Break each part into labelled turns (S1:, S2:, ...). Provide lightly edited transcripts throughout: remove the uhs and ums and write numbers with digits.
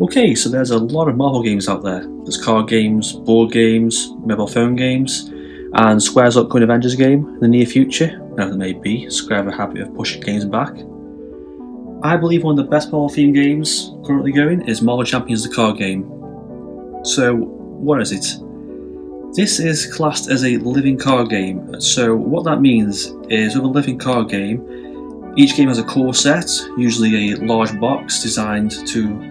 S1: Okay, so there's a lot of Marvel games out there. There's card games, board games, mobile phone games, and Square's upcoming Avengers game in the near future, whenever it may be. Square have a habit of pushing games back. I believe one of the best Marvel themed games currently going is Marvel Champions the card game. So, what is it? This is classed as a living card game. So, what that means is with a living card game, each game has a core set, usually a large box designed to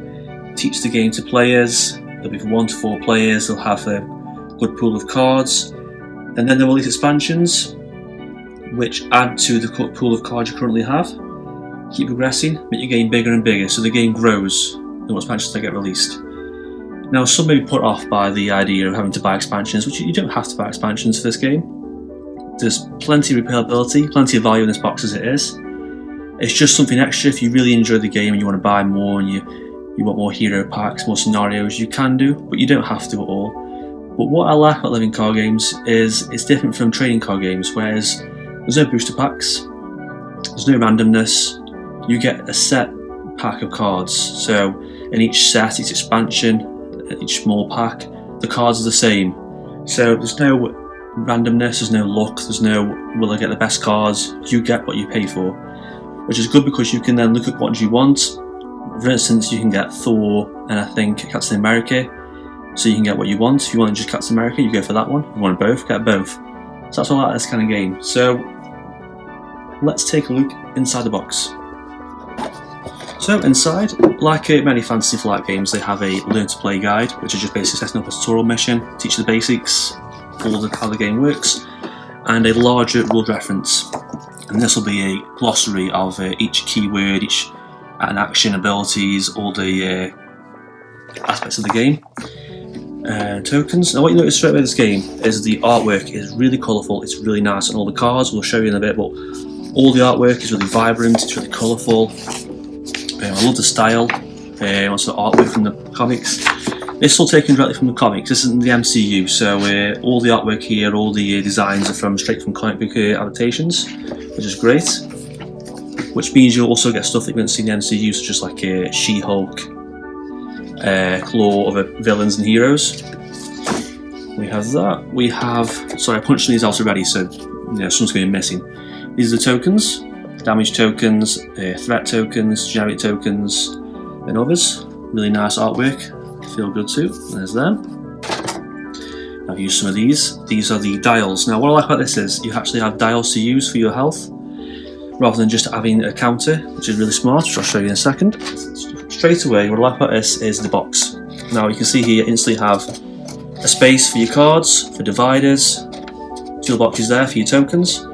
S1: teach the game to players. There'll be from 1 to 4 players, they'll have a good pool of cards, and then they'll release expansions which add to the pool of cards you currently have. Keep progressing, make your game bigger and bigger so the game grows the more expansions that get released. Now, some may be put off by the idea of having to buy expansions, which you don't have to buy expansions for this game. There's plenty of replayability, plenty of value in this box as it is. It's just something extra if you really enjoy the game and you want to buy more and you want more hero packs, more scenarios, you can do, but you don't have to at all. But what I like about living card games is it's different from trading card games, whereas there's no booster packs, there's no randomness, you get a set pack of cards. So in each set, each expansion, each small pack, the cards are the same. So there's no randomness, there's no luck, there's no will I get the best cards, you get what you pay for. Which is good because you can then look at what you want. For instance, you can get Thor and I think Captain America, so you can get what you want. If you want just Captain America, you go for that one. If you want both, get both. So that's all I like this kind of game. So let's take a look inside the box. So inside, like many Fantasy Flight games, they have a learn to play guide, which is just basically setting up a tutorial mission, teach you the basics, how the game works, and a larger world reference. And this will be a glossary of each keyword, each and action, abilities, all the aspects of the game. Tokens. Now what you notice straight away with this game is the artwork is really colourful, it's really nice, and all the cards, we'll show you in a bit, but all the artwork is really vibrant, it's really colourful. I love the style, also the artwork from the comics. It's all taken directly from the comics, this isn't the MCU, so all the artwork here, all the designs are straight from comic book adaptations, which is great. Which means you'll also get stuff that you won't see in the MCU, such as like She-Hulk, Claw, other villains and heroes. We have that. We have, sorry, I punched these out already, so someone's going to be missing. These are the tokens, damage tokens, threat tokens, generic tokens, and others. Really nice artwork, feel good too. There's them. I've used some of these. These are the dials. Now what I like about this is you actually have dials to use for your health, rather than just having a counter, which is really smart, which I'll show you in a second. Straight away, what I like about this is the box. Now you can see here you instantly have a space for your cards, for dividers, two boxes there for your tokens.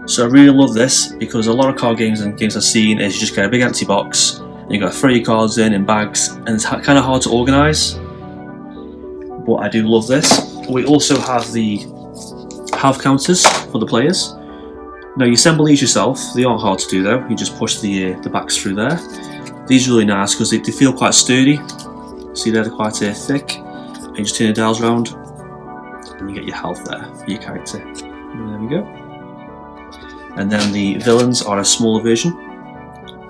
S1: So I really love this because a lot of card games and games I've seen is you just get a big empty box and you've got to throw your cards in bags and it's kind of hard to organise. But I do love this. We also have the health counters for the players. Now you assemble these yourself, they aren't hard to do though, you just push the backs through there. These are really nice because they feel quite sturdy, see they're quite thick, and you just turn the dials around and you get your health there for your character. And there we go. And then the villains are a smaller version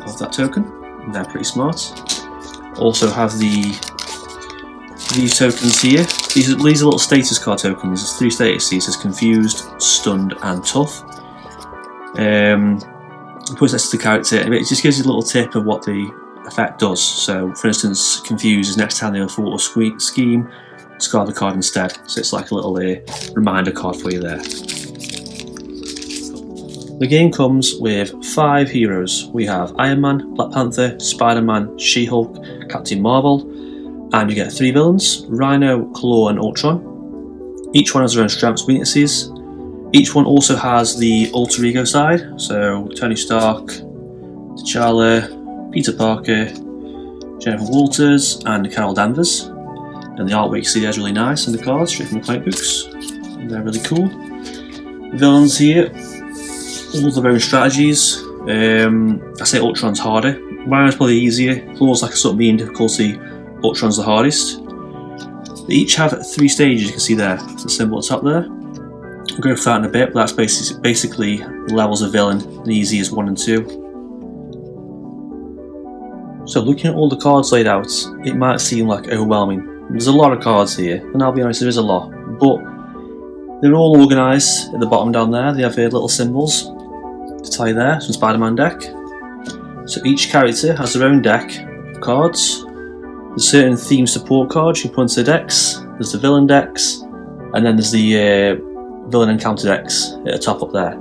S1: of that token, and they're pretty smart. Also have these tokens here, these are little status card tokens, there's 3 statuses, there's confused, stunned and tough. Puts next to the character, and it just gives you a little tip of what the effect does. So, for instance, confused is next time they thought or scheme, discard the card instead. So it's like a little reminder card for you there. The game comes with 5 heroes. We have Iron Man, Black Panther, Spider-Man, She-Hulk, Captain Marvel, and you get 3 villains: Rhino, Claw, and Ultron. Each one has their own strengths and weaknesses. Each one also has the alter ego side, so Tony Stark, T'Challa, Peter Parker, Jennifer Walters, and Carol Danvers. And the artwork you see there is really nice, and the cards straight from the comic books. And they're really cool. The villains here, all their own strategies. I say Ultron's harder. Rhino's probably easier. Claw's like a sort of medium difficulty. Ultron's the hardest. They each have 3 stages, you can see there. The symbol at the top there. I'll go through that in a bit, but that's basically the levels of villain. The easy is 1 and 2. So looking at all the cards laid out, it might seem like overwhelming. There's a lot of cards here, and I'll be honest, there is a lot, but they're all organised at the bottom down there. They have their little symbols to tell you there, some Spider-Man deck. So each character has their own deck of cards. There's certain theme support cards you put into the decks. There's the villain decks, and then there's the villain encounter decks at the top up there.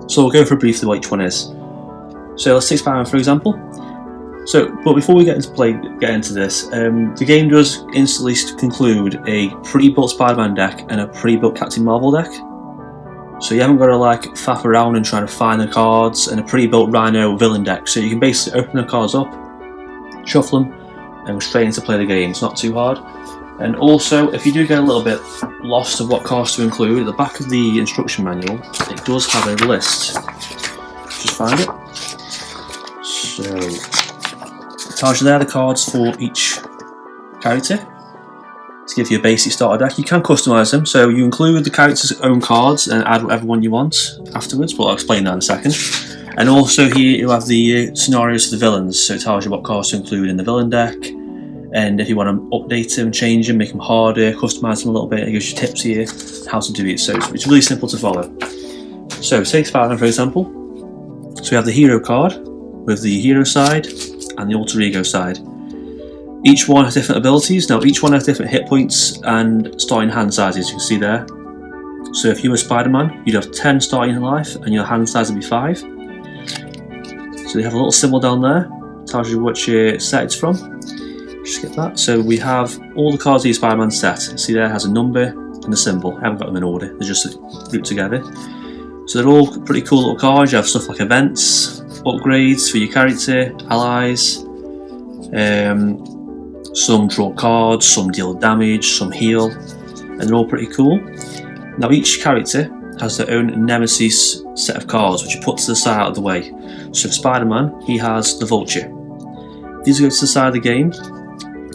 S1: So we'll go through briefly what each one is. So let's take Spider-Man for example. But before we get into this, the game does instantly conclude a pre-built Spider-Man deck and a pre-built Captain Marvel deck. So you haven't got to like faff around and try to find the cards and a pre-built Rhino villain deck. So you can basically open the cards up, shuffle them, and go straight into play the game. It's not too hard. And also, if you do get a little bit lost of what cards to include, at the back of the instruction manual, it does have a list. Just find it. So, it tells you there the cards for each character to give you a basic starter deck. You can customise them, so you include the character's own cards and add whatever one you want afterwards, but I'll explain that in a second. And also here you have the scenarios for the villains, so it tells you what cards to include in the villain deck, and if you want to update them, change them, make them harder, customise them a little bit, it gives you tips here how to do it, so it's really simple to follow. So take Spider-Man for example. So we have the hero card with the hero side and the alter ego side. Each one has different abilities. Now each one has different hit points and starting hand sizes, you can see there. So if you were Spider-Man, you'd have 10 starting life and your hand size would be 5. So they have a little symbol down there, tells you which set it's from. Just get that. So we have all the cards of the Spider-Man set. See there, it has a number and a symbol. I haven't got them in order, they're just grouped together. So they're all pretty cool little cards. You have stuff like events, upgrades for your character, allies, some draw cards, some deal damage, some heal, and they're all pretty cool. Now each character has their own nemesis set of cards which you put to the side out of the way. So for Spider-Man, he has the Vulture. These go to the side of the game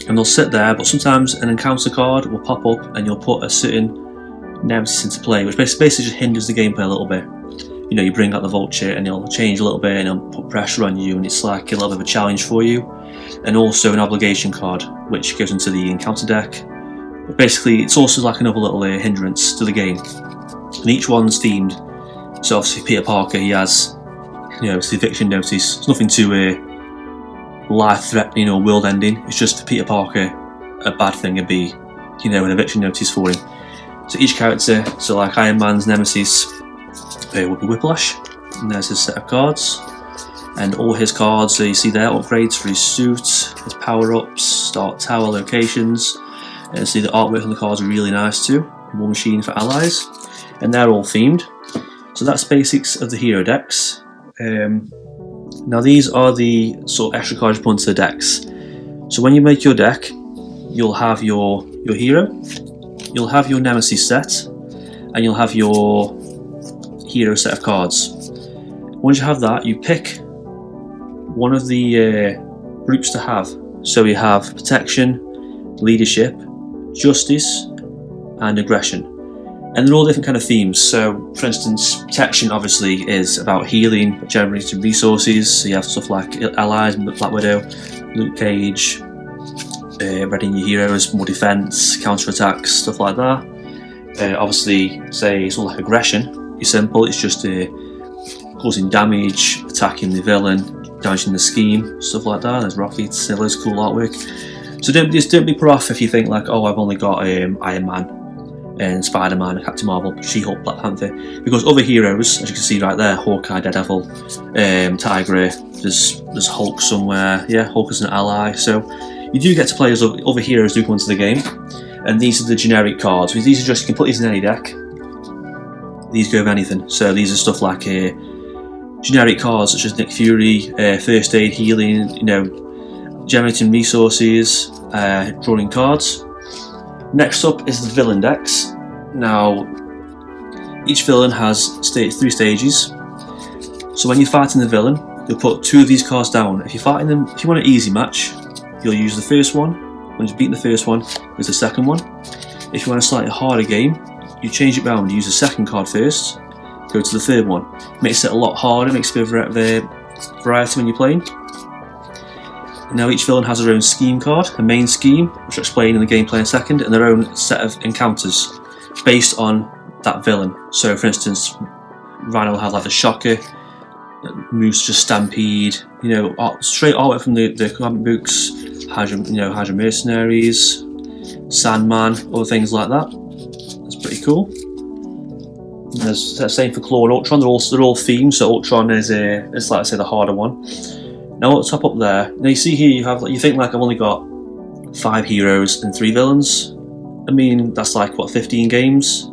S1: and they'll sit there, but sometimes an encounter card will pop up and you'll put a certain nemesis into play, which basically just hinders the gameplay a little bit. You know, you bring out the Vulture and he'll change a little bit and he'll put pressure on you, and it's like a little bit of a challenge for you. And also an obligation card which goes into the encounter deck. But basically it's also like another little hindrance to the game, and each one's themed. So obviously Peter Parker, he has, you know, it's the eviction notice. It's nothing too life-threatening or world-ending. It's just for Peter Parker a bad thing would be, you know, an eviction notice for him. So each character, so like Iron Man's nemesis would be Whiplash, and there's his set of cards. And all his cards, so you see there, upgrades for his suit, his power-ups, start tower locations, and see the artwork on the cards are really nice too. War Machine for allies, and they're all themed. So that's basics of the hero decks. Now these are the sort of extra cards you put into the decks. So when you make your deck, you'll have your hero, you'll have your nemesis set, and you'll have your hero set of cards. Once you have that, you pick one of the groups to have. So we have protection, leadership, justice, and aggression, and they're all different kind of themes. So for instance, protection obviously is about healing, generating resources, so you have stuff like allies, Black Widow, Luke Cage, readying your heroes, more defense, counter attacks, stuff like that. Obviously, say something like aggression, it's simple, it's just causing damage, attacking the villain, damaging the scheme, stuff like that. There's rockets, sailors, cool artwork. So don't be put off if you think like, oh, I've only got Iron Man and Spider-Man, Captain Marvel, She-Hulk, Black Panther, because other heroes, as you can see right there, Hawkeye, Daredevil, Tigra, there's Hulk somewhere. Yeah, Hulk is an ally. So you do get to play as other heroes do come into the game, and these are the generic cards. These are just, you can put these in any deck. These go with anything. So these are stuff like generic cards such as Nick Fury, first aid, healing, you know, generating resources, drawing cards. Next up is the villain decks. Now, each villain has 3 stages. So when you're fighting the villain, you'll put 2 of these cards down. If you're fighting them, if you want an easy match, you'll use the first one. When you've beaten the first one, there's the second one. If you want a slightly harder game, you change it round. You use the second card first, go to the third one. Makes it a lot harder, makes a bit of variety when you're playing. Now each villain has their own scheme card, a main scheme, which I'll explain in the gameplay in a second, and their own set of encounters based on that villain. So for instance, Rhino will have like the Shocker, moves to Stampede, straight out from the comic books, Hydra Mercenaries, Sandman, other things like that. That's pretty cool. There's the same for Claw and Ultron. They're all themed. So Ultron is like I say the harder one. Now at the top up there, now you see here you think like I've only got 5 heroes and 3 villains. I mean that's like what, 15 games.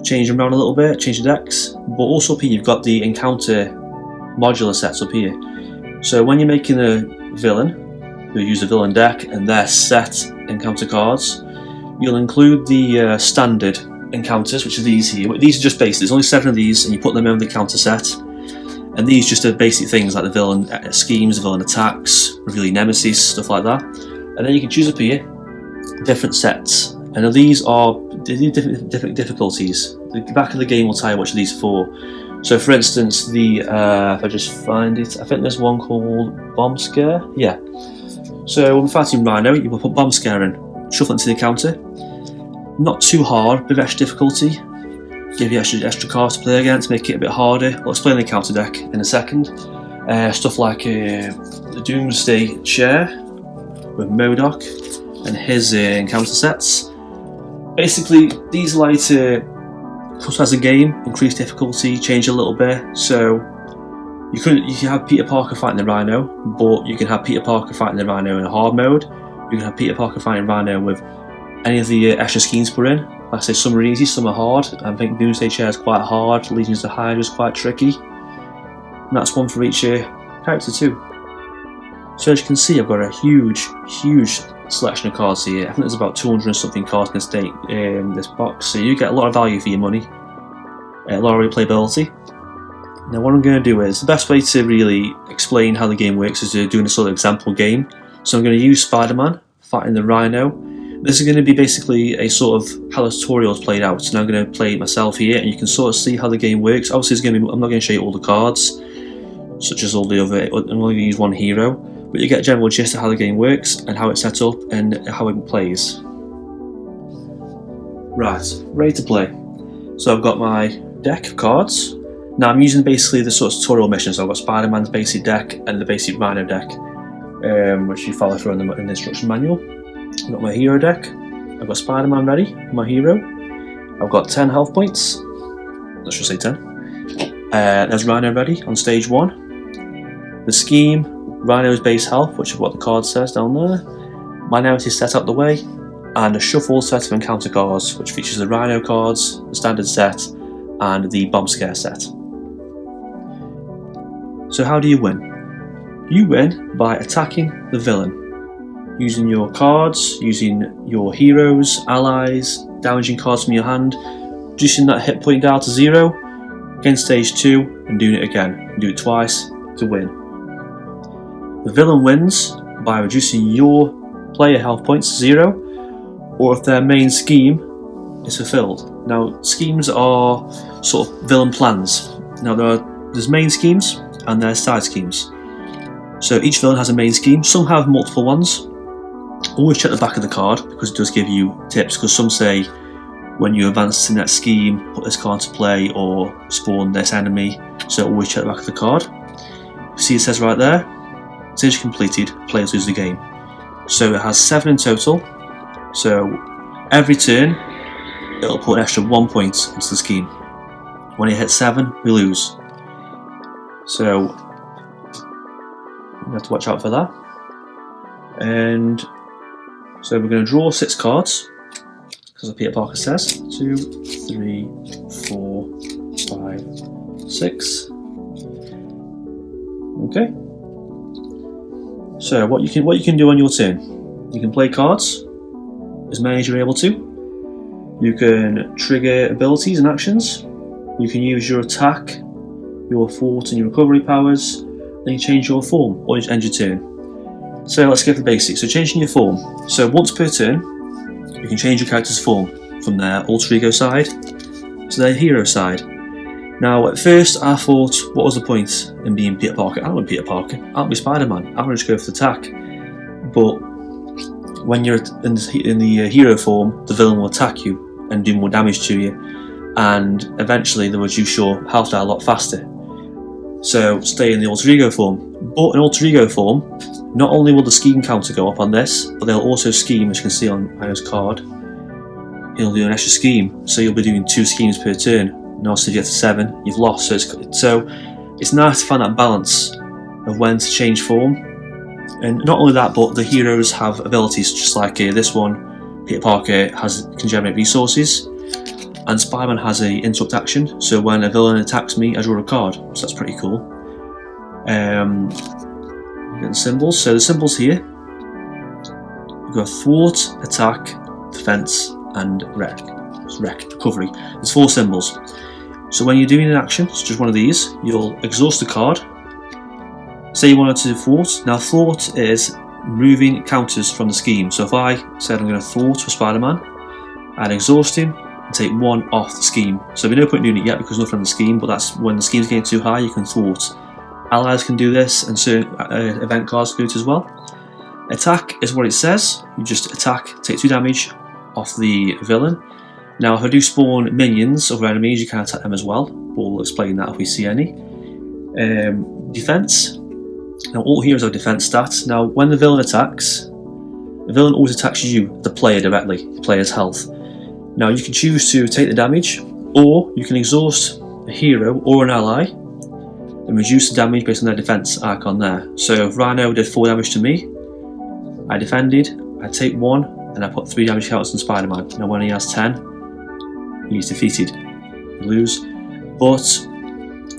S1: Change them around a little bit, change the decks. But also up here you've got the encounter modular sets up here. So when you're making a villain, you'll use a villain deck and their set encounter cards. You'll include the standard encounters, which are these here. These are just basic. There's only 7 of these, and you put them in the counter set. And these just are basic things like the villain schemes, the villain attacks, revealing nemesis, stuff like that. And then you can choose up here different sets. And these are different difficulties. The back of the game will tell you which of these are for. So for instance, if I just find it, I think there's one called Bomb Scare. Yeah. So when we're fighting Rhino, you will put Bomb Scare in, shuffle it into the counter. Not too hard, bit of extra difficulty. Give you extra cards to play against, make it a bit harder. I'll explain the counter deck in a second. Stuff like the Doomsday Chair with MODOK and his encounter sets. Basically, these allow you to customize the game, increase difficulty, change a little bit. So you can have Peter Parker fighting the Rhino, but you can have Peter Parker fighting the Rhino in a hard mode. You can have Peter Parker fighting Rhino with any of the extra schemes put in. Like I say, some are easy, some are hard. I think Doomsday Chair is quite hard, Legions of Hydra is quite tricky. And that's one for each character too. So as you can see, I've got a huge selection of cards here. I think there's about 200 and something cards in this box. So you get a lot of value for your money, a lot of replayability. Now what I'm going to do is, the best way to really explain how the game works is doing a sort of example game. So I'm going to use Spider-Man fighting the Rhino. This is going to be basically a sort of how the tutorial is played out. So now I'm going to play it myself here, and you can sort of see how the game works. Obviously, I'm not going to show you all the cards, such as all the other. I'm only going to use one hero, but you get a general gist of how the game works and how it's set up and how it plays. Right, ready to play. So I've got my deck of cards. Now I'm using basically the sort of tutorial mission. So I've got Spider-Man's basic deck and the basic Rhino deck, which you follow through in the instruction manual. I've got my hero deck. I've got Spider-Man ready, my hero. I've got 10 health points. Let's just say 10. There's Rhino ready on stage 1. The scheme, Rhino's base health, which is what the card says down there. My nemesis set out the way, and a shuffle set of encounter cards, which features the Rhino cards, the standard set, and the Bomb Scare set. So how do you win? You win by attacking the villain. Using your cards, using your heroes, allies, damaging cards from your hand, reducing that hit point down to 0, again stage 2, and doing it again. You do it twice to win. The villain wins by reducing your player health points to 0, or if their main scheme is fulfilled. Now, schemes are sort of villain plans. Now, there's main schemes and there's side schemes. So each villain has a main scheme. Some have multiple ones. Always check the back of the card, because it does give you tips, because some say when you advance in that scheme, put this card to play or spawn this enemy. So always check the back of the card. See, it says right there, stage completed, players lose the game. So it has 7 in total. So every turn it'll put an extra 1 point into the scheme. When it hits 7, we lose. So you have to watch out for that. And so we're going to draw 6 cards, because Peter Parker says 2, 3, 4, 5, 6. Okay. So what you can do on your turn, you can play cards, as many as you're able to. You can trigger abilities and actions. You can use your attack, your fort, and your recovery powers. Then you change your form, or you end your turn. So let's go for the basics. So changing your form. So once per turn, you can change your character's form from their alter ego side to their hero side. Now, at first, I thought, what was the point in being Peter Parker? I don't want Peter Parker. I want to be Spider-Man. I'm going to just go for the attack. But when you're in the hero form, the villain will attack you and do more damage to you, and eventually they'll reduce your health die a lot faster. So stay in the alter ego form. But in alter ego form, not only will the scheme counter go up on this, but they'll also scheme, as you can see on Io's card. He'll do an extra scheme, so you'll be doing 2 schemes per turn. And also if you get to 7, you've lost. So it's nice to find that balance of when to change form. And not only that, but the heroes have abilities, just like this one, Peter Parker can generate resources, and Spider-Man has a interrupt action, so when a villain attacks me, I draw a card, so that's pretty cool. Getting symbols, so the symbols here, we've got thwart, attack, defense, and recovery. There's 4 symbols. So when you're doing an action, it's just one of these, you'll exhaust the card. Say you wanted to thwart. Now thwart is removing counters from the scheme. So if I said I'm going to thwart for Spider-Man, I'd exhaust him and take 1 off the scheme. So there'll be no point doing it yet because nothing on the scheme, but that's when the scheme's getting too high, you can thwart. Allies can do this, and certain event cards can do it as well. Attack is what it says. You just attack, take 2 damage off the villain. Now if I do spawn minions, other enemies, you can attack them as well. We'll explain that if we see any. Defense. Now all heroes have defense stats. Now when the villain attacks, the villain always attacks you, the player, directly, the player's health. Now you can choose to take the damage, or you can exhaust a hero or an ally and reduce the damage based on their defense icon there. So if Rhino did 4 damage to me, I defended, I take 1, and I put 3 damage counters on Spider-Man. Now when he has 10, he's defeated. You lose. But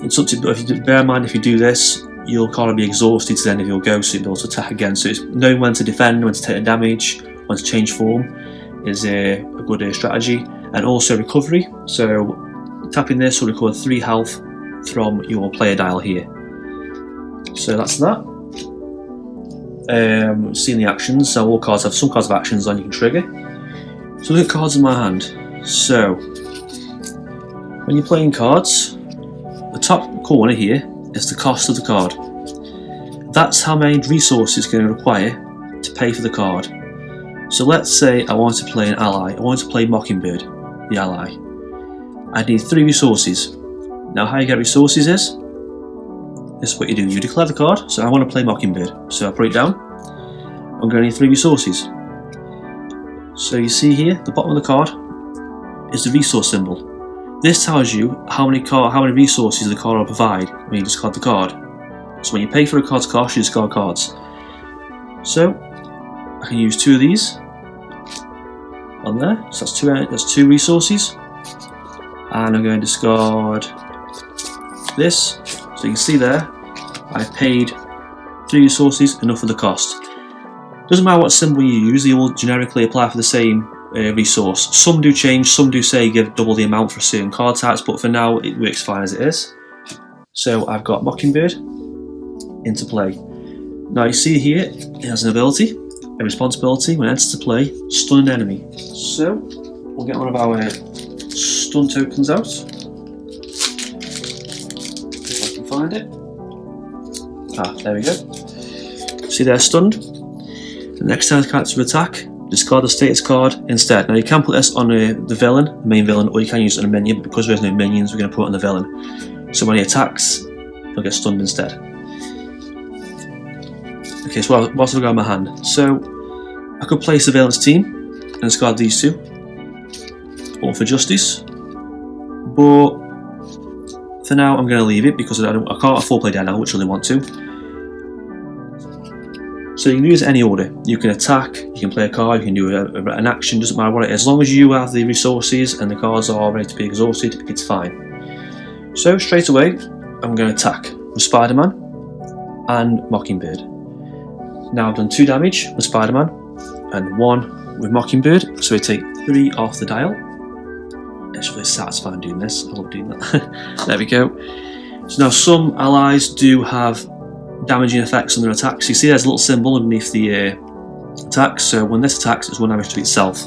S1: it's up to, if you bear in mind, if you do this, you'll kind of be exhausted to the end of your go, so you'll be able to attack again. So it's knowing when to defend, when to take the damage, when to change form is a good strategy. And also recovery. So tapping this will recover 3 health from your player dial here. So that's that. Seeing the actions, so all cards have some cards of actions on you can trigger. So look at cards in my hand. So when you're playing cards, the top corner here is the cost of the card. That's how many resources it's going to require to pay for the card. So let's say I want to play an ally. I want to play Mockingbird, the ally. I need 3 resources. Now how you get resources is, this is what you do. You declare the card, so I want to play Mockingbird. So I put it down. I'm going to need 3 resources. So you see here, the bottom of the card is the resource symbol. This tells you how many resources the card will provide when you discard the card. So when you pay for a card's cost, you discard cards. So I can use 2 of these on there. So that's 2 resources. And I'm going to discard this. So you can see there, I paid 3 resources, enough for the cost. Doesn't matter what symbol you use, they all generically apply for the same resource. Some do change, some do say give double the amount for certain card types, but for now it works fine as it is. So I've got Mockingbird into play. Now you see here, it has an ability, a responsibility, when it enters to play, stun an enemy. So we'll get one of our stun tokens out. If I can find it. There we go. See they're stunned. The next time the character attack, discard the status card instead. Now you can put this on the villain, the main villain, or you can use it on a minion, but because there's no minions, we're going to put it on the villain. So when he attacks, he'll get stunned instead. Okay, so what's I've got in my hand? So I could place the villain's team and discard these 2, or for justice. But for now, I'm going to leave it because I can't afford to play now, which I really want to. So you can use any order. You can attack, you can play a card, you can do an action, doesn't matter what it is. As long as you have the resources and the cards are ready to be exhausted, it's fine. So straight away, I'm going to attack with Spider-Man and Mockingbird. Now I've done 2 damage with Spider-Man and 1 with Mockingbird, so we take 3 off the dial. It's really satisfying doing this, I love doing that. There we go. So now some allies do have damaging effects on their attacks. You see there's a little symbol underneath the attacks, so when this attacks it's 1 damage to itself.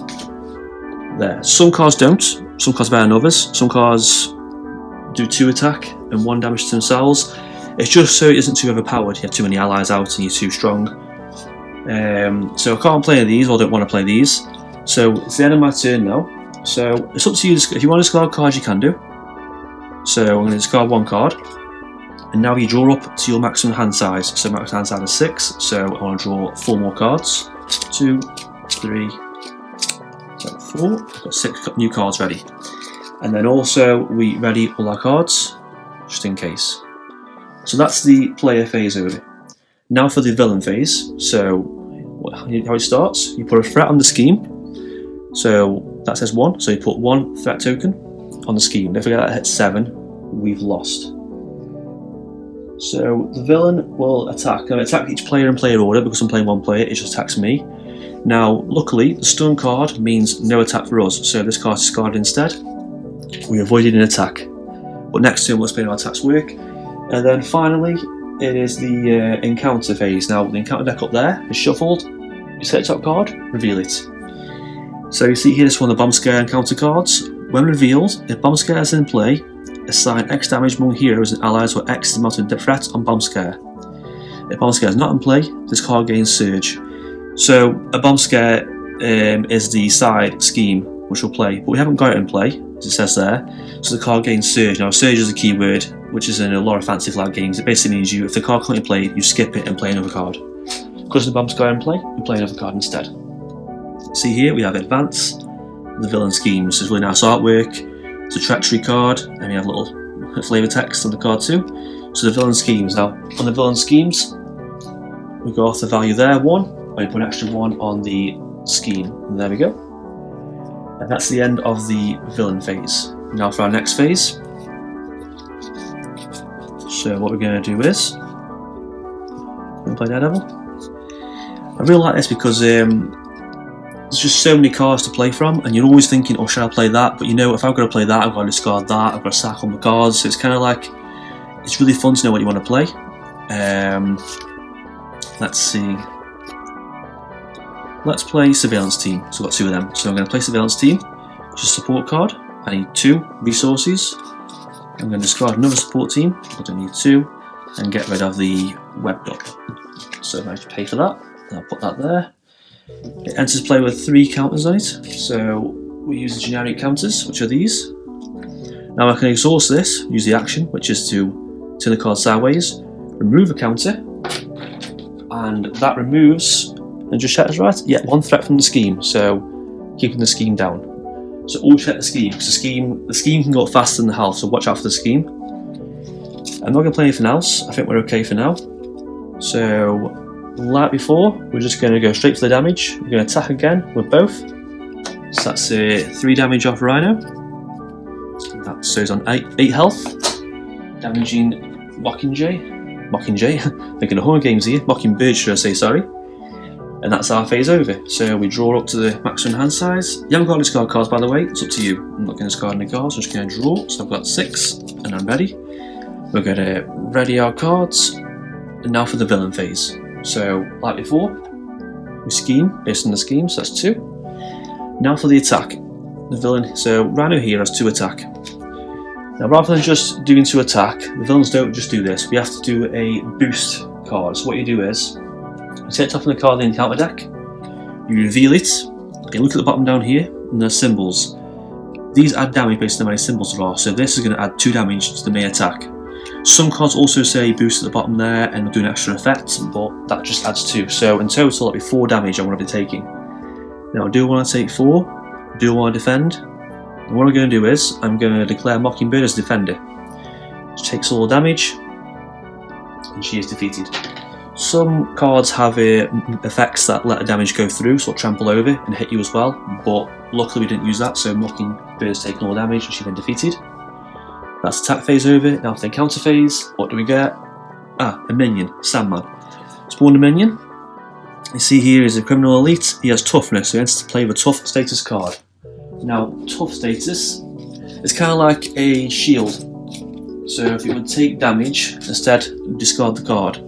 S1: There. Some cards don't, some cards better than others, some cards do 2 attack and 1 damage to themselves. It's just so it isn't too overpowered. You have too many allies out and you're too strong. So I can't play any of these, or I don't want to play these. So it's the end of my turn now. So it's up to you. If you want to discard cards, you can do. So I'm going to discard 1 card. And now you draw up to your maximum hand size. So maximum hand size is 6. So I want to draw 4 more cards. 2, 3, 4. I've got 6 new cards ready. And then also we ready all our cards, just in case. So that's the player phase over. Now for the villain phase. So how it starts, you put a threat on the scheme. So that says 1, so you put 1 threat token on the scheme. Don't forget that hits 7, we've lost. So the villain will attack. I'll attack each player in player order because I'm playing 1 player, it just attacks me. Now luckily the stun card means no attack for us, so this card is discarded instead. We avoided an attack. But next turn we'll explain how attacks work. And then finally it is the encounter phase. Now the encounter deck up there is shuffled. You set the top card, reveal it. So you see here this one of the bomb scare encounter cards. When revealed, if bomb scare is in play, assign X damage among heroes and allies where X is the amount of threat on bomb scare. If bomb scare is not in play, this card gains surge. So a bomb scare is the side scheme which will play, but we haven't got it in play, as it says there. So the card gains surge. Now surge is a keyword which is in a lot of Fantasy Flight games. It basically means if the card can't be played, you skip it and play another card. Because the bomb scare in play, you play another card instead. See here we have Advance, the villain schemes. There's really nice artwork. It's a treachery card, and we have little flavour text on the card too. So the villain schemes. Now on the villain schemes, we go off the value there, 1, and we put an extra 1 on the scheme. And there we go. And that's the end of the villain phase. Now for our next phase. So what we're going to do is we're going to play Daredevil. I really like this because there's just so many cards to play from, and you're always thinking, oh, should I play that? But you know, if I've got to play that, I've got to discard that, I've got to sack all the cards. So it's kind of like, it's really fun to know what you want to play. Let's see. Let's play Surveillance Team. So I've got 2 of them. So I'm going to play Surveillance Team, which is a support card. I need 2 resources. I'm going to discard another support team. I don't need 2, and get rid of the web dot. So I have to pay for that. And I'll put that there. It enters play with 3 counters on it, so we use the generic counters, which are these. Now I can exhaust this, use the action, which is to turn the card sideways, remove a counter, and that removes, and just check this right, yeah, 1 threat from the scheme, so keeping the scheme down. So always check the scheme, because the scheme can go up faster than the health, so watch out for the scheme. I'm not going to play anything else, I think we're okay for now. So like before, we're just going to go straight for the damage. We're going to attack again with both. So that's 3 damage off Rhino. That shows on 8 health. Damaging Mockingjay. Thinking of Hunger Games here. Mockingbird, should I say, sorry. And that's our phase over. So we draw up to the maximum hand size. You haven't got to discard cards, by the way. It's up to you. I'm not going to discard any cards. I'm just going to draw. So I've got 6, and I'm ready. We're going to ready our cards. And now for the villain phase. So, like before, we scheme based on the scheme, so that's 2. Now for the attack. The villain, so Rhino here has 2 attack. Now rather than just doing 2 attack, the villains don't just do this, we have to do a boost card. So what you do is, you take it off on the card in the encounter deck, you reveal it, you look at the bottom down here, and there's symbols. These add damage based on how many symbols there are, so this is going to add 2 damage to the main attack. Some cards also say boost at the bottom there and do an extra effect, but that just adds 2. So in total, that'll be 4 damage I'm going to be taking. Now, do I want to take 4? Do I want to defend? And what I'm going to do is, I'm going to declare Mockingbird as defender. She takes all the damage, and she is defeated. Some cards have effects that let the damage go through, so trample over and hit you as well, but luckily we didn't use that, so Mockingbird's taken all the damage and she's been defeated. That's attack phase over. Now for the counter phase, what do we get? A minion, Sandman. Spawn a minion. You see here is a criminal elite. He has toughness, so he enters to play with a tough status card. Now, tough status is kind of like a shield. So if it would take damage, instead discard the card.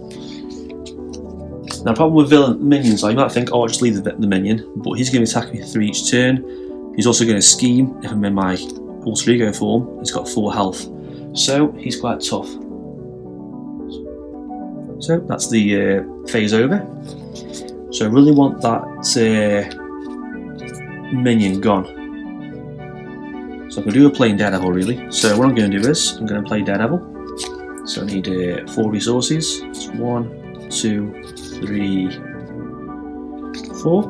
S1: Now, the problem with villain minions, you might think, oh, I'll just leave the minion, but he's going to attack me 3 each turn. He's also going to scheme if I'm in my alter ego form. He's got 4 health. so he's quite tough. So that's the phase over. So I really want that minion gone. So I'm going to do a plain Daredevil really. So what I'm going to do is I'm going to play Daredevil. So I need 4 resources. It's 1, 2, 3, 4.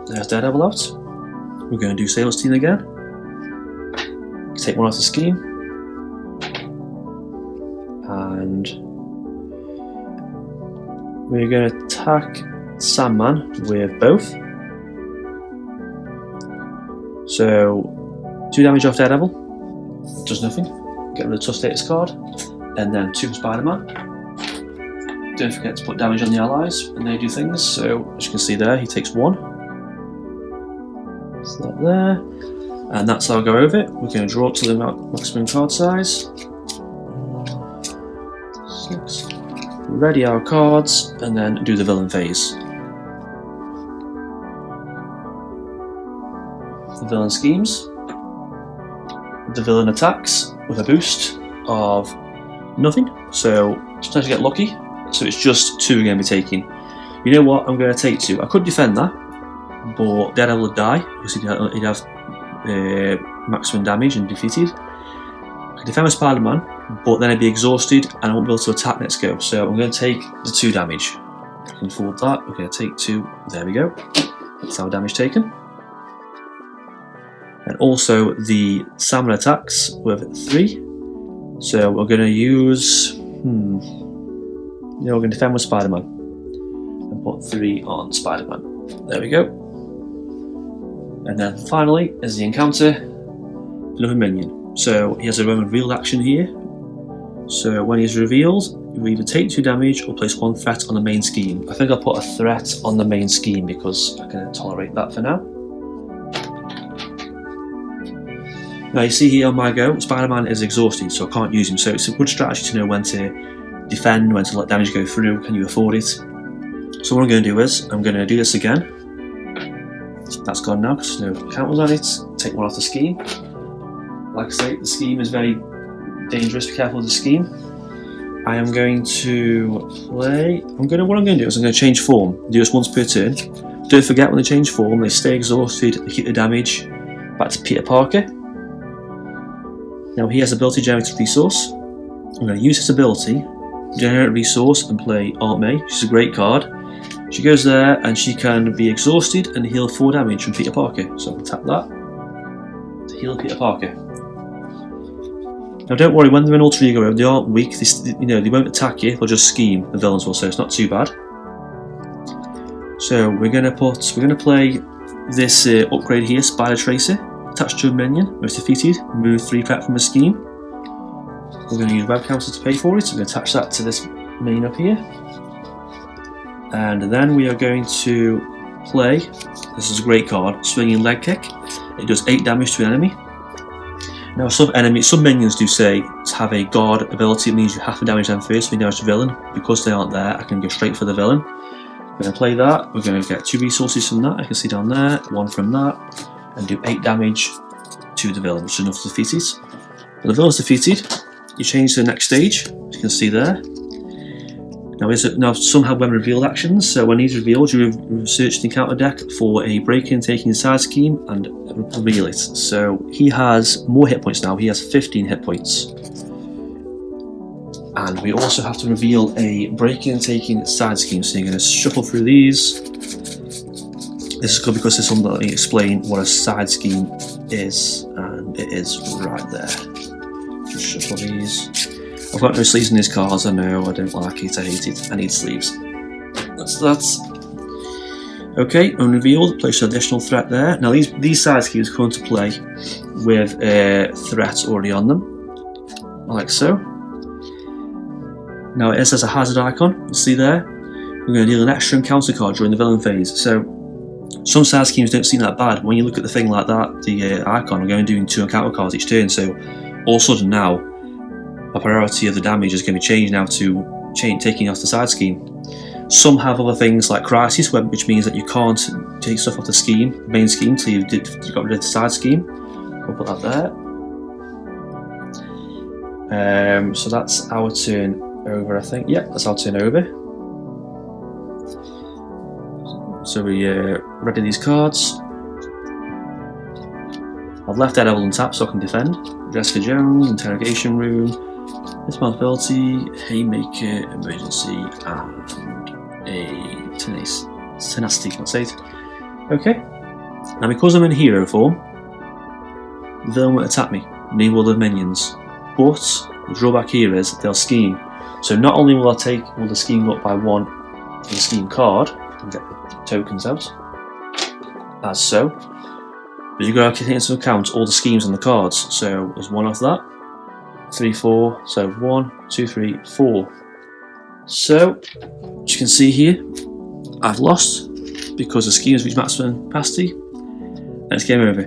S1: There's Daredevil out. We're going to do Sales Team again. Take one off the scheme. And we're going to attack Sandman with both. So 2 damage off Daredevil. Does nothing. Get rid of the Tough Status card. And then 2 from Spider-Man. Don't forget to put damage on the allies when they do things. So as you can see there, he takes 1. So that there. And that's how I'll go over it. We're going to draw up to the maximum card size. 6. Ready our cards, and then do the villain phase. The villain schemes. The villain attacks with a boost of nothing. So sometimes you get lucky. So it's just 2 we're going to be taking. You know what? I'm going to take 2. I could defend that, but Daredevil would die because he'd have maximum damage and defeated. I could defend with Spider-Man, but then I'd be exhausted and I won't be able to attack next go. So I'm going to take the 2 damage. I can afford that. We're going to take 2. There we go. That's our damage taken. And also the Salmon attacks with 3. So we're going to use. We're going to defend with Spider-Man and put 3 on Spider-Man. There we go. And then finally is the encounter, another minion. So he has a revealed action here. So when he's revealed, you either take 2 damage or place 1 threat on the main scheme. I think I'll put a threat on the main scheme because I can tolerate that for now. Now you see here on my go, Spider-Man is exhausted, so I can't use him. So it's a good strategy to know when to defend, when to let damage go through, can you afford it? So what I'm going to do is, I'm going to do this again. That's gone now because there's no counters on it. Take 1 off the scheme. Like I say, the scheme is very dangerous, be careful with the scheme. I am going to play, what I'm going to do is I'm going to change form, do this once per turn. Don't forget when they change form, they stay exhausted, they keep the damage. Back to Peter Parker. Now he has ability generated resource. I'm going to use this ability, generate resource, and play Aunt May. She's a great card. She goes there and she can be exhausted and heal 4 damage from Peter Parker. So I can tap that to heal Peter Parker. Now don't worry, when they're in alter ego mode, they aren't weak. They won't attack you. They'll just scheme. The villains will, so it's not too bad. So we're going to play this upgrade here, Spider Tracer, attached to a minion. Most defeated. Remove 3 threat from the scheme. We're going to use web counter to pay for it. So we're going to attach that to this minion up here. And then we are going to play, this is a great card, Swinging Leg Kick. It does 8 damage to an enemy. Now some minions do say to have a guard ability, it means you have to damage them first when you damage the villain. Because they aren't there, I can go straight for the villain. We're going to play that, we're going to get 2 resources from that, I can see down there, 1 from that, and do 8 damage to the villain, which is enough to defeat it. When the villain's defeated, you change to the next stage, as you can see there. Now some have when revealed actions, so when he's revealed you research the encounter deck for a break-in, taking side scheme and reveal it. So he has more hit points now, he has 15 hit points. And we also have to reveal a break-in, taking side scheme, so you're going to shuffle through these. This is good because this will let me explain what a side scheme is, and it is right there. Just shuffle these. I've got no sleeves in these cards, I know, I don't like it, I hate it, I need sleeves. That's that. Okay, unrevealed, place an additional threat there. Now these side schemes come into play with threats already on them, like so. Now it says a hazard icon, you see there? We're going to deal an extra encounter card during the villain phase. So some side schemes don't seem that bad. When you look at the thing like that, the icon, we're going to be doing 2 encounter cards each turn, so all of a sudden now, a priority of the damage is going to be changed now to taking off the side scheme. Some have other things like Crisis, which means that you can't take stuff off the main scheme, until you got rid of the side scheme. We'll put that there. So that's our turn over, I think. Yep, that's our turn over. So we ready these cards. I've left Daredevil untapped so I can defend. Jessica Jones, Interrogation Room, Responsibility, Haymaker, Emergency, and a Tenacity, can't say it. Okay. Now because I'm in hero form, the villain won't attack me, neither will the minions. But the drawback here is they'll scheme. So not only will the scheme go up by 1 on the scheme card, and get the tokens out, as so, but you've got to take into account all the schemes on the cards. So there's 1 off that, 3, 4, so 1, 2, 3, 4. So, as you can see here, I've lost because the schemes reach maximum capacity, and it's game over.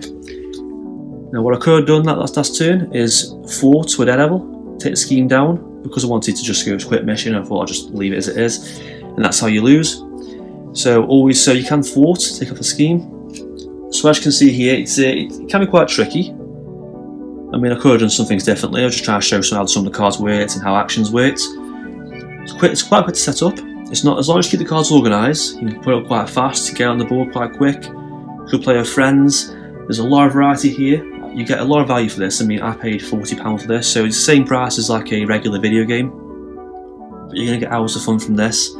S1: Now what I could have done that last turn is fought with Daredevil, take the scheme down, because I wanted to just go to quit mission. I thought I'd just leave it as it is, and that's how you lose. So you can thwart, take off the scheme. So as you can see here, it can be quite tricky. I mean, I could have done some things differently. I was just trying to show how some of the cards worked and how actions worked. It's quite quick to set up. It's not, as long as you keep the cards organised, you can put it up quite fast, get on the board quite quick. You could play with friends. There's a lot of variety here. You get a lot of value for this. I mean, I paid £40 for this, so it's the same price as like a regular video game. But you're going to get hours of fun from this.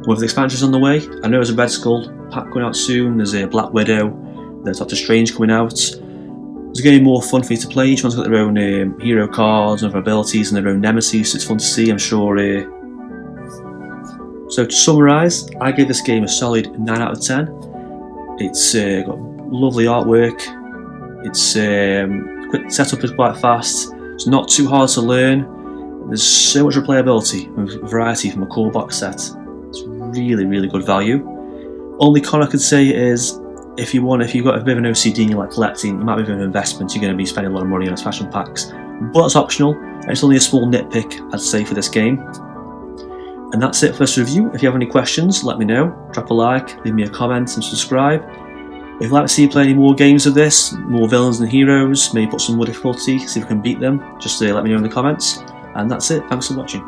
S1: With the expansions on the way, I know there's a Red Skull pack going out soon, there's a Black Widow, there's Doctor Strange coming out. There's going to be more fun for you to play. Each one's got their own hero cards and their abilities and their own nemesis, so it's fun to see, I'm sure. So to summarise, I gave this game a solid 9 out of 10. It's got lovely artwork, it's quick setup is quite fast, it's not too hard to learn, there's so much replayability and variety from a core box set. It's really, really good value. Only con I could say is if you've got a bit of an OCD and you like collecting, it might be a bit of an investment, you're going to be spending a lot of money on expansion packs. But it's optional, and it's only a small nitpick I'd say for this game. And that's it for this review. If you have any questions, let me know. Drop a like, leave me a comment and subscribe. If you'd like to see me play any more games of this, more villains and heroes, maybe put some more difficulty, see if I can beat them, just let me know in the comments. And that's it, thanks for watching.